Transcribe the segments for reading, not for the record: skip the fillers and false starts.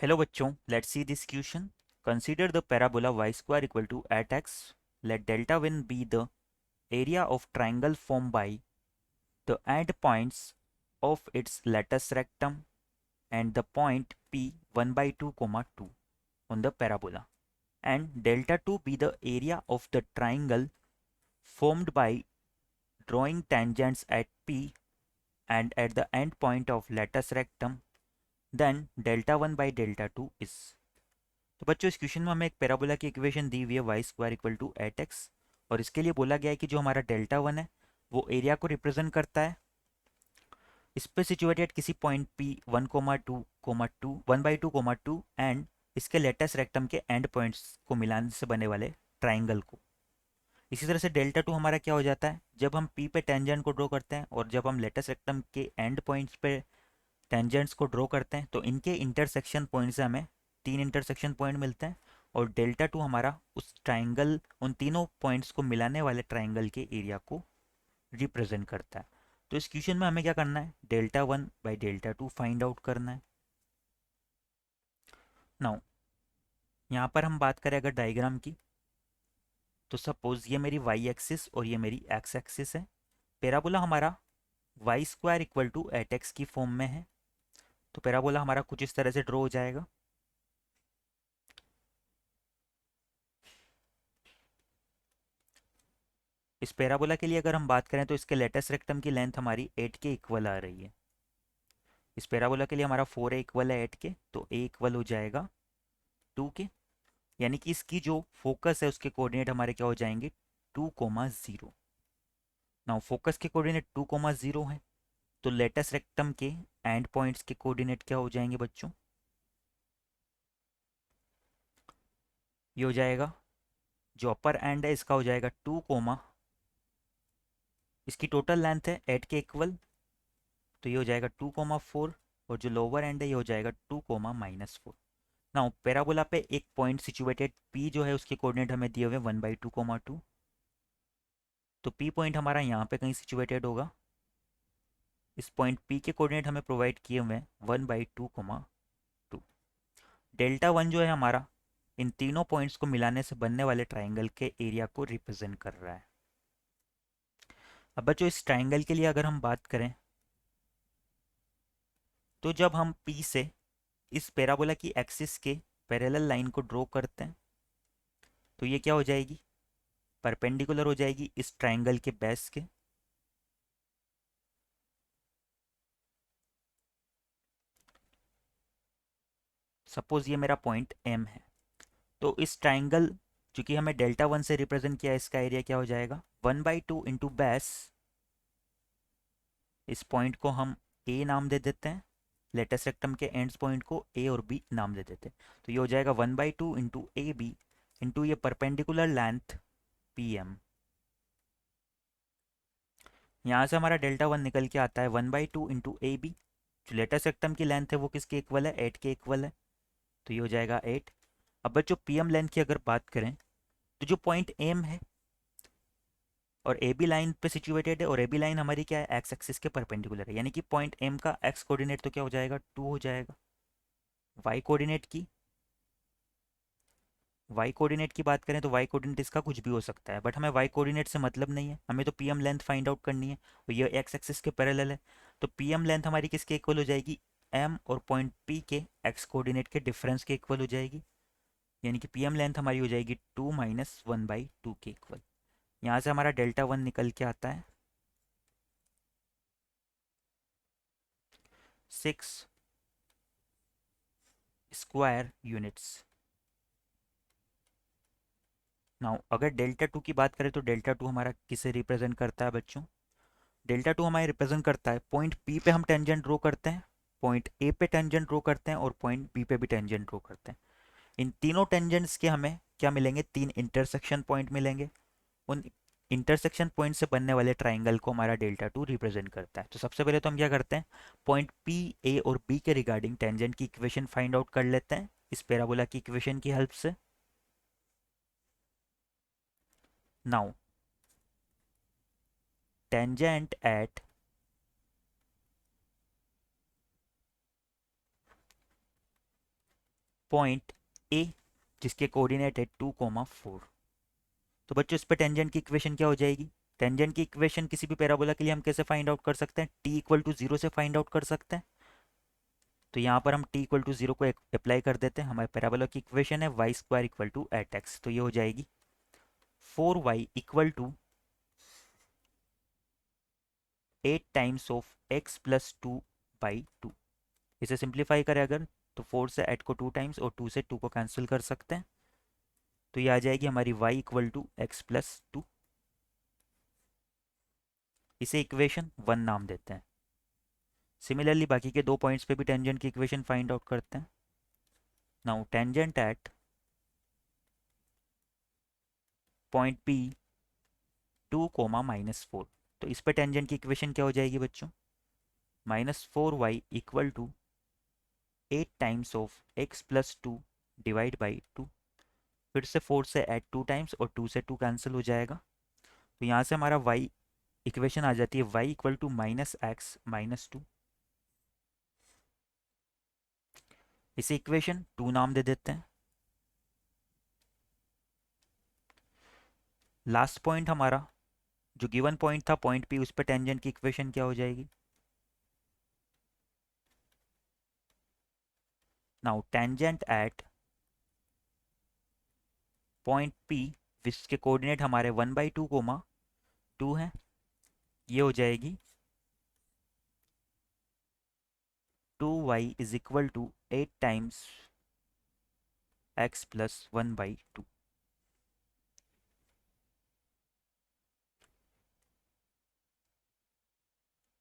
Hello बच्चों, let's see this question. Consider the parabola y square equal to 8x. Let delta 1 be the area of triangle formed by the end points of its latus rectum and the point P 1 by 2, 2 on the parabola. And delta 2 be the area of the triangle formed by drawing tangents at P and at the end point of latus rectum. Then delta 1 by delta 2 is. तो बच्चों इस question में हमें एक parabola की equation दी हुई है Y square equal to 8x और इसके लिए बोला गया है कि जो हमारा डेल्टा 1 है वो एरिया को रिप्रेजेंट करता है। इस पे सिचुएटेड किसी पॉइंट P 1,2,2 1/2, 2 एंड इसके लेटेस्ट रेक्टम के एंड पॉइंट्स को मिलाने से बने वाले ट्राइंगल को। इसी तरह से डेल्टा 2 हमारा क्या हो जाता है, जब हम P पे टेंजेंट को ड्रॉ करते हैं और जब हम लेटेस्ट रेक्टम के एंड पॉइंट्स पे टेंजेंट्स को ड्रॉ करते हैं तो इनके इंटरसेक्शन पॉइंट से हमें 3 इंटरसेक्शन पॉइंट मिलते हैं और डेल्टा 2 हमारा उस ट्राइंगल उन तीनों पॉइंट्स को मिलाने वाले ट्राइंगल के एरिया को रिप्रेजेंट करता है। तो इस क्वेश्चन में हमें क्या करना है, delta 1 by delta 2 find out करना है। नाउ यहाँ पर हम बात करें अगर डायग्राम की, तो सपोज ये मेरी वाई एक्सिस और ये मेरी एक्स एक्सिस है। पैराबोला हमारा Y square equal to 8x की फॉर्म में है। तो पैराबोला हमारा कुछ इस तरह से ड्रॉ हो जाएगा। इस पैराबोला के लिए अगर हम बात करें तो इसके लेटेस्ट रेक्टम की लेंथ हमारी 8 के इक्वल आ रही है। इस पैराबोला के लिए हमारा 4a इक्वल है 8 के, तो a इक्वल हो जाएगा 2 के, यानी कि इसकी जो फोकस है उसके कोऑर्डिनेट हमारे क्या हो जाएंगे 2,0। नाउ फोकस के कोऑर्डिनेट 2,0 है तो लेटेस्ट रेक्टम के एंड पॉइंट्स के कोऑर्डिनेट क्या हो जाएंगे बच्चों, ये हो जाएगा जो अपर एंड है इसका हो जाएगा 2, इसकी टोटल लेंथ है 8 के इक्वल, तो ये हो जाएगा 2,4 और जो लोअर एंड है ये हो जाएगा 2,-4। नाउ पैराबोला पे एक पॉइंट सिचुएटेड P जो है उसके कोऑर्डिनेट हमें दिए हुए 1/2, 2, तो P पॉइंट हमारा यहाँ पे कहीं सिचुएटेड होगा। इस पॉइंट P के कोऑर्डिनेट हमें प्रोवाइड किए हुए हैं 1/2, 2। डेल्टा 1 जो है हमारा इन तीनों पॉइंट्स को मिलाने से बनने वाले ट्राइंगल के एरिया को रिप्रेजेंट कर रहा है। अब बच्चों इस ट्राइंगल के लिए अगर हम बात करें तो जब हम P से इस पैराबोला की एक्सिस के पैरेलल लाइन को ड्रॉ करते हैं तो ये क्या हो जाएगी, परपेंडिकुलर हो जाएगी इस ट्राइंगल के बेस के। सपोज ये मेरा पॉइंट M है, तो इस ट्राइंगल चूंकि हमें डेल्टा 1 से रिप्रेजेंट किया है इसका एरिया क्या हो जाएगा 1/2 इंटू बेस। इस पॉइंट को हम A नाम दे देते हैं, लेटेस्ट रेक्टम के एंड्स पॉइंट को A और B नाम दे देते हैं, तो ये हो जाएगा 1/2 इंटू AB इंटू ये परपेंडिकुलर लेंथ PM। यहाँ से हमारा डेल्टा 1 निकल के आता है 1/2 इंटू AB, जो लेटेस्ट रेक्टम की लेंथ है वो किसके इक्वल है 8 के इक्वल है, तो ये हो जाएगा 8। अब बच्चों PM लेंथ की अगर बात करें तो जो पॉइंट M है और ए बी लाइन पे सिचुएटेड है और ए बी लाइन हमारी क्या है एक्स एक्सिस के परपेंडिकुलर है, यानी कि पॉइंट एम का एक्स कोऑर्डिनेट तो क्या हो जाएगा 2 हो जाएगा। वाई कोऑर्डिनेट की बात करें तो वाई कोऑर्डिनेट इसका कुछ भी हो सकता है, बट हमें वाई कोऑर्डिनेट से मतलब नहीं है, हमें तो P M length find out करनी है और ये एक्स एक्सिस के पैरेलल है। तो पी एम लेंथ हमारी किसके इक्वल हो जाएगी, एम और पॉइंट पी के एक्स कोऑर्डिनेट के डिफरेंस के इक्वल हो जाएगी, यानी कि पी एम लेंथ हमारी हो जाएगी 2-1/2 के इक्वल। यहाँ से हमारा डेल्टा 1 निकल के आता है 6 स्क्वायर यूनिट्स। नाउ अगर डेल्टा 2 की बात करें तो डेल्टा 2 हमारा किसे रिप्रेजेंट करता है बच्चों, डेल्टा 2 हमारे रिप्रेजेंट करता है पॉइंट P पे हम टेंजेंट ड्रॉ करते हैं, पॉइंट A पे टेंजेंट ड्रॉ करते हैं और पॉइंट B पे भी टेंजेंट ड्रॉ करते हैं। इन तीनों टेंजेंट्स के हमें क्या मिलेंगे, 3 इंटरसेक्शन पॉइंट मिलेंगे। उन इंटरसेक्शन पॉइंट से बनने वाले ट्राइंगल को हमारा डेल्टा 2 रिप्रेजेंट करता है। तो सबसे पहले तो हम क्या करते हैं, पॉइंट P, A और B के रिगार्डिंग टेंजेंट की इक्वेशन फाइंड आउट कर लेते हैं इस पैराबोला की इक्वेशन की हेल्प से। Now tangent at point A जिसके कोऑर्डिनेट है 2,4। तो बच्चों इस पे टेंजेंट की इक्वेशन क्या हो जाएगी? टेंजेंट की इक्वेशन किसी भी पैराबोला के लिए हम कैसे फाइंड आउट कर सकते हैं? t इक्वल टू 0 से फाइंड आउट कर सकते हैं। तो यहाँ पर हम t इक्वल टू 0 को अप्लाई कर देते हैं। हमारे पैराबोला की इक्वेशन है Y square equal to 8x। तो ये हो जाएगी 4y equal to 8 times of x plus 2/2। इसे सिंप्लीफाई करें अगर, तो 4 से 8 को 2 टाइम्स और 2 से 2 को कैंसिल कर सकते हैं। तो ये आ जाएगी हमारी y equal to X plus 2। इसे इक्वेशन 1 नाम देते हैं। सिमिलरली बाकी के 2 पॉइंट्स पे भी टेंजेंट की इक्वेशन फाइंड आउट करते हैं। Now tangent at point P 2, -4। तो इस पे टेंजेंट की इक्वेशन क्या हो जाएगी बच्चों? -4y equal to 8 times of x plus 2 divide by 2। फिर से 4 से ऐड 2 टाइम्स और 2 से 2 कैंसिल हो जाएगा। तो यहाँ से हमारा y इक्वेशन आ जाती है y इक्वल टू -x-2। इसे इक्वेशन 2 नाम दे देते हैं। लास्ट पॉइंट हमारा जो गिवन पॉइंट था पॉइंट P, उस पे टेंजेंट की इक्वेशन क्या हो जाएगी? Now tangent at point P जिसके कोऑर्डिनेट हमारे 1/2, 2 है, ये हो जाएगी 2y is equal to 8 times x plus 1/2।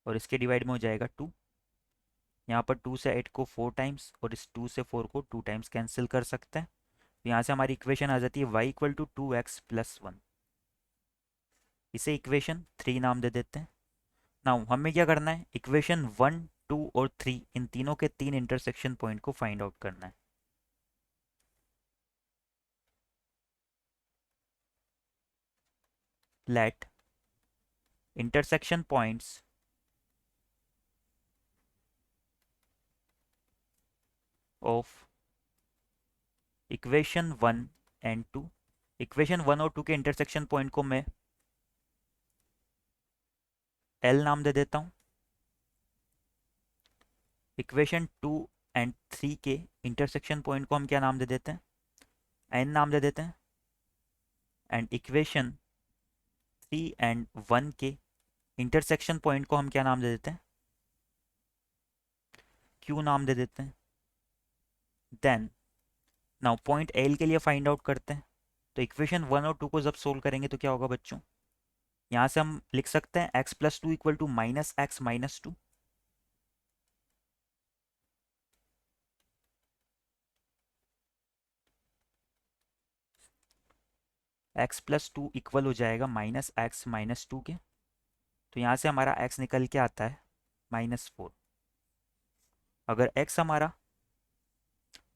और इसके डिवाइड में हो जाएगा 2। यहाँ पर 2 से 8 को 4 टाइम्स और इस 2 से 4 को 2 टाइम्स कैंसिल कर सकते हैं। तो यहाँ से हमारी इक्वेशन आ जाती है y equal to 2x plus 1। इसे इक्वेशन 3 नाम दे देते हैं। नाउ हमें क्या करना है? इक्वेशन 1, 2 और 3 इन तीनों के 3 इंटरसेक्शन पॉइंट को फाइंड आउट करना है। Let intersection points of equation 1 and 2। Equation 1 और 2 के इंटरसेक्शन पॉइंट को मैं L नाम दे देता हूँ। इक्वेशन 2 एंड 3 के इंटरसेक्शन पॉइंट को हम क्या नाम दे देते हैं? N नाम दे देते हैं। एंड इक्वेशन 3 एंड 1 के इंटरसेक्शन पॉइंट को हम क्या नाम दे देते हैं? Q नाम दे देते हैं। देन नाउ पॉइंट L के लिए फाइंड आउट करते हैं। तो इक्वेशन 1 और 2 को जब सोल्व करेंगे तो क्या होगा बच्चों? यहाँ से हम लिख सकते हैं x plus 2 equal to -x-2। x plus 2 equal हो जाएगा -x-2 के। तो यहाँ से हमारा x निकल के आता है -4। अगर x हमारा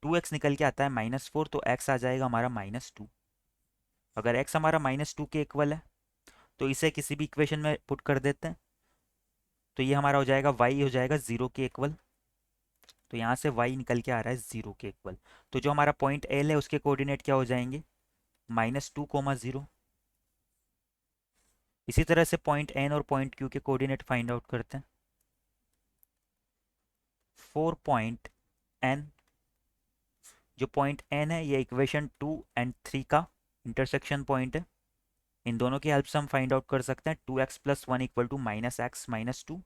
2x निकल के आता है -4, तो x आ जाएगा हमारा -2। अगर x हमारा -2 के इक्वल है तो इसे किसी भी इक्वेशन में पुट कर देते हैं। तो ये हमारा हो जाएगा y हो जाएगा 0 के इक्वल। तो यहाँ से y निकल के आ रहा है 0 के इक्वल। तो जो हमारा पॉइंट L है उसके कोऑर्डिनेट क्या हो जाएंगे? -2, 0। इसी तरह से पॉइंट N और पॉइंट Q के कोऑर्डिनेट फाइंड आउट करते हैं। 4 पॉइंट N, जो पॉइंट N है ये इक्वेशन 2 एंड 3 का इंटरसेक्शन पॉइंट है। इन दोनों की हेल्प से हम फाइंड आउट कर सकते हैं 2x plus 1 equal to -x-2।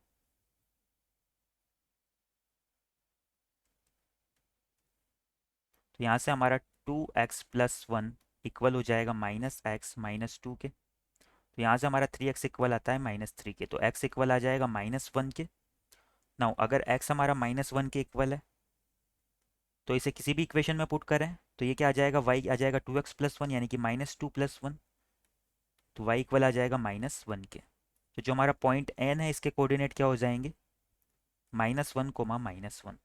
तो यहाँ से हमारा 2x प्लस 1 इक्वल हो जाएगा -x-2 के। तो यहाँ से हमारा 3x इक्वल आता है -3 के। तो x इक्वल आ जाएगा -1 के। नाउ अगर x हमारा -1 के इक्वल है तो इसे किसी भी इक्वेशन में पुट करें तो ये क्या आ जाएगा? y आ जाएगा 2x प्लस 1 यानी कि -2 प्लस 1। तो y इक्वल आ जाएगा -1 के। तो जो हमारा पॉइंट n है इसके कोऑर्डिनेट क्या हो जाएंगे? -1, -1।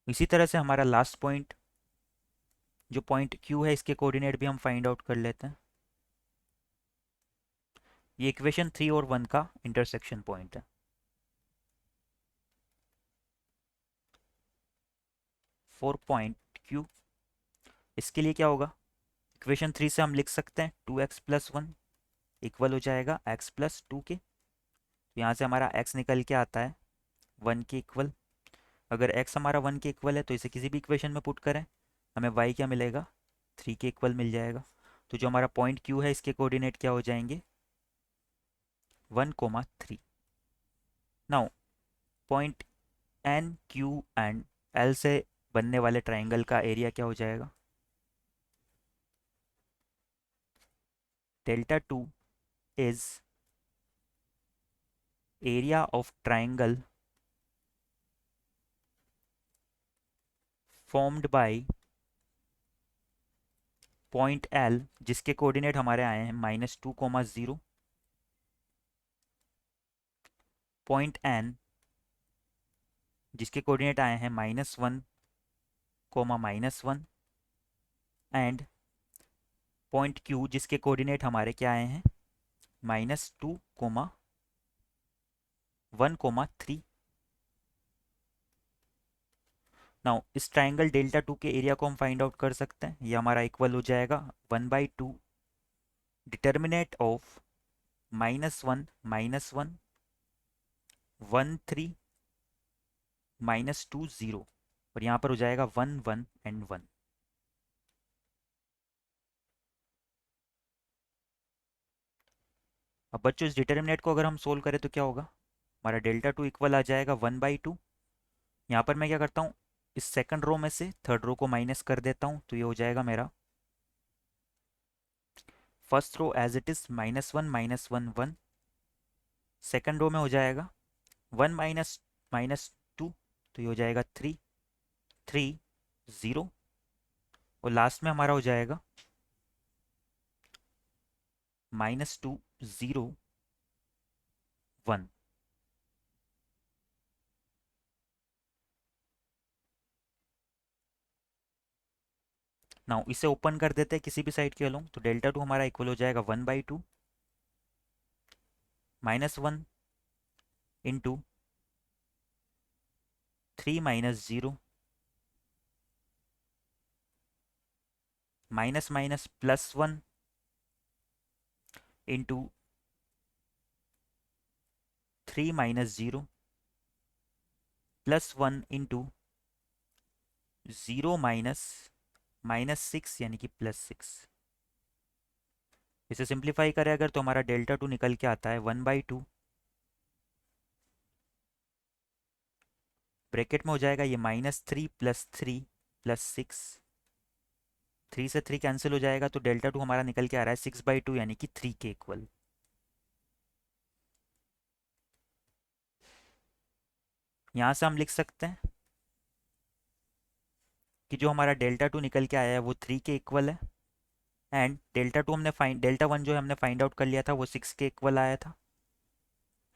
इसी तरह से हमारा लास्ट पॉइंट जो पॉइंट Q है इसके कोऑर्डिनेट भी हम फाइंड आउट कर लेते हैं। ये इक्वेशन 3 और 1 का इंटरसेक्शन पॉइंट है। 4 पॉइंट क्यू। इसके लिए क्या होगा, इक्वेशन 3 से हम लिख सकते हैं 2x+1 इक्वल हो जाएगा x+2 के। तो यहाँ से हमारा x निकल के आता है 1 के इक्वल। अगर x हमारा 1 के इक्वल है तो इसे किसी भी इक्वेशन में पुट करें, हमें y क्या मिलेगा, 3 के इक्वल मिल जाएगा। तो जो हमारा पॉइंट q है इसके कोऑर्डिनेट क्या हो जाएंगे, 1,3। Now point N Q and L से बनने वाले ट्राइंगल का एरिया क्या हो जाएगा, Δ2 is area of triangle formed by point L जिसके कोऑर्डिनेट हमारे आए हैं -2,0, पॉइंट N जिसके कोऑर्डिनेट आए हैं -1, -1 एंड पॉइंट Q जिसके कोऑर्डिनेट हमारे क्या आए हैं -2, 1,3। नाउ इस ट्राइंगल Δ2 के एरिया को हम फाइंड आउट कर सकते हैं। ये हमारा इक्वल हो जाएगा 1/2 डिटर्मिनेट ऑफ -1, -1, 1,3, -2, 0 और यहाँ पर हो जाएगा 1, 1 एंड 1। अब बच्चों इस डिटर्मिनेट को अगर हम सोल्व करें तो क्या होगा, हमारा Δ2 इक्वल आ जाएगा 1/2। यहाँ पर मैं क्या करता हूँ, इस सेकंड रो में से थर्ड रो को माइनस कर देता हूँ, तो ये हो जाएगा मेरा first row as it is -1, -1, 1। Second row में हो जाएगा 1 -2, तो ये हो जाएगा 3, 3, 0 और लास्ट में हमारा हो जाएगा -2, 0, 1। नाउ इसे ओपन कर देते हैं किसी भी साइड के अलोंग, तो Δ2 हमारा इक्वल हो जाएगा 1/2 -1 इंटू 3 -0 +1 इंटू 3 -0 +1 इंटू 0 -6 यानी कि +6। इसे सिंप्लीफाई करें अगर तो हमारा Δ2 निकल के आता है 1/2, ब्रैकेट में हो जाएगा ये -3 + 3 + 6, 3 से 3 कैंसिल हो जाएगा तो Δ2 हमारा निकल के आ रहा है 6/2 यानी कि 3 के इक्वल। यहाँ से हम लिख सकते हैं कि जो हमारा Δ2 निकल के आया है वो 3 के इक्वल है एंड Δ1 जो हमने फाइंड आउट कर लिया था वो 6 के इक्वल आया था।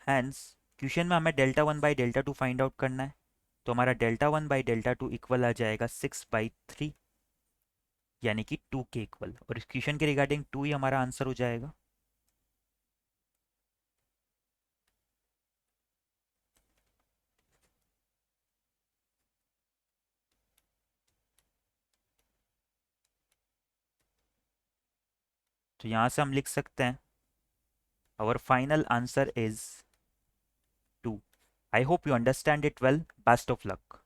हैंस क्वेश्चन में हमें Δ1/Δ2 फाइंड आउट करना है, तो हमारा Δ1/Δ2 इक्वल आ जाएगा 6/3 यानी कि 2 के इक्वल, और इस क्वेश्चन के रिगार्डिंग 2 ही हमारा आंसर हो जाएगा। तो यहाँ से हम लिख सकते हैं our final answer is 2। I hope you understand it well. Best of luck.